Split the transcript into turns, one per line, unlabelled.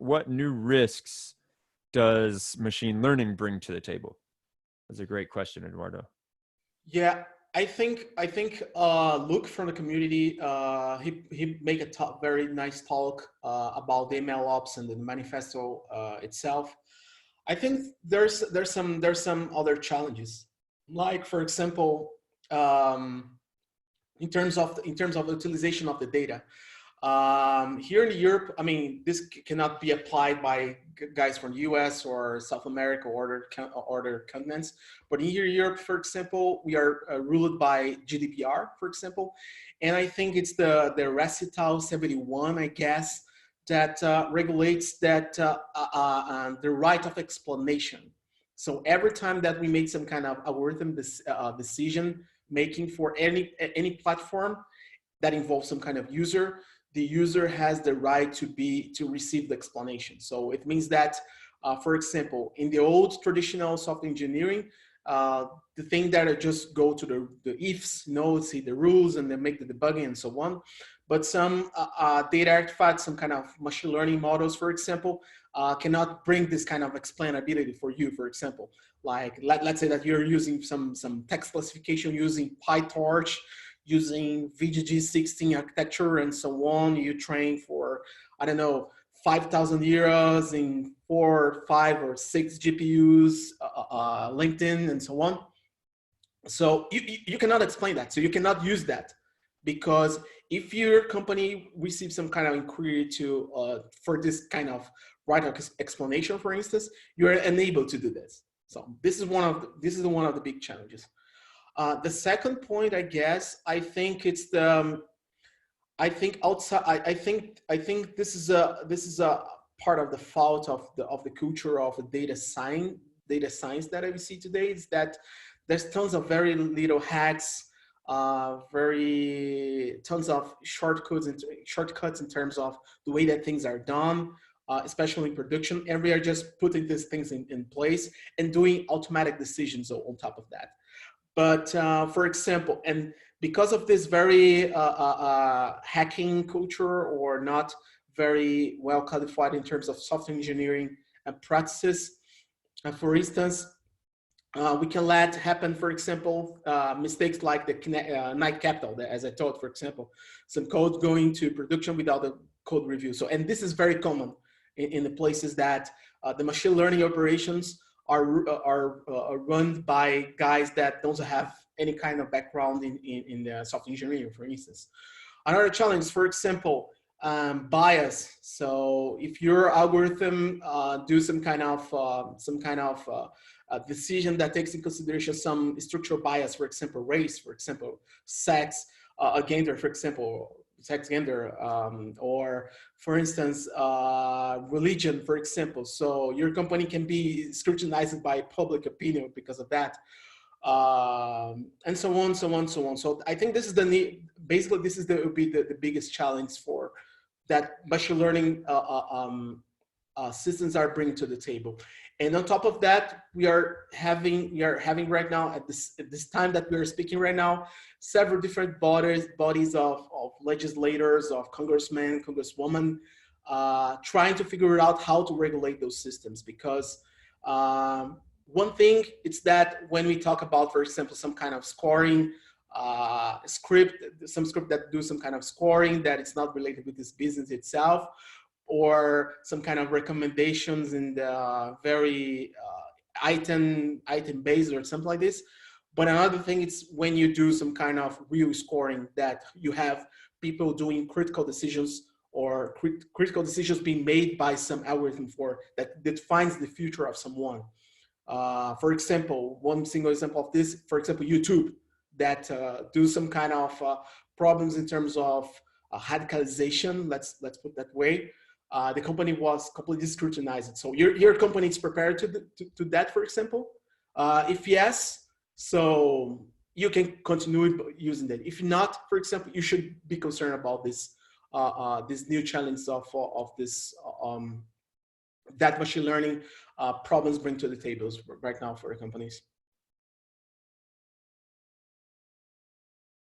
what new risks does machine learning bring to the table? That's a great question, Eduardo.
Yeah, I think Luke from the community, he make a very nice talk about the MLOps and the manifesto itself. I think there's some other challenges, like for example, in terms of utilization of the data. Here in Europe, I mean, this cannot be applied by guys from the US or South America or other continents. But here in Europe, for example, we are ruled by GDPR, for example. And I think it's the Recital 71, I guess, that regulates that the right of explanation. So every time that we make some kind of algorithm decision making for any platform that involves some kind of user, the user has the right to receive the explanation. So it means that, for example, in the old traditional software engineering, the thing that I just go to the ifs, see the rules, and then make the debugging and so on. But some data artifacts, some kind of machine learning models, for example, cannot bring this kind of explainability for you, for example. Like, let's say that you're using some text classification using PyTorch, using VGG16 architecture and so on. You train for, I don't know, 5,000 euros in 4, 5, or 6 GPUs, LinkedIn, and so on. So you cannot explain that. So you cannot use that, because if your company receives some kind of inquiry for this kind of right of explanation, for instance, you are unable to do this. So this is one of the big challenges. The second point, I guess, I think it's the I think this is a part of the fault of the culture of the data science that I see today, is that there's tons of very little hacks, tons of shortcuts in terms of the way that things are done, especially in production, and we are just putting these things in place and doing automatic decisions on top of that. But for example, and because of this very hacking culture, or not very well codified in terms of software engineering and practices, for instance, we can let happen, for example, mistakes like the night capital, as I told, for example, some code going to production without a code review. So, and this is very common in the places that the machine learning operations are run by guys that don't have any kind of background in the software engineering, for instance. Another challenge, for example, bias. So if your algorithm do some kind of decision that takes in consideration some structural bias, for example, race, for example, sex, gender, for example, sex, gender, or for instance, religion, for example. So your company can be scrutinized by public opinion because of that, and so on, so on, so on. So I think this is basically this is would be the biggest challenge for that machine learning systems are bringing to the table. And on top of that, we are having right now, at this time that we are speaking right now, several different bodies of legislators, of congressmen, congresswomen, trying to figure out how to regulate those systems. Because one thing is that when we talk about, for example, some kind of scoring script that do some kind of scoring that it's not related with this business itself, or some kind of recommendations in the very item based or something like this. But another thing is when you do some kind of real scoring, that you have people doing critical decisions, or critical decisions being made by some algorithm that defines the future of someone. For example, one single example of this, for example, YouTube, that do some kind of problems in terms of radicalization, let's put that way. The company was completely scrutinized. So your company is prepared to that, for example? If yes, so you can continue using that. If not, for example, you should be concerned about this new challenge of this that machine learning problems bring to the tables right now for companies.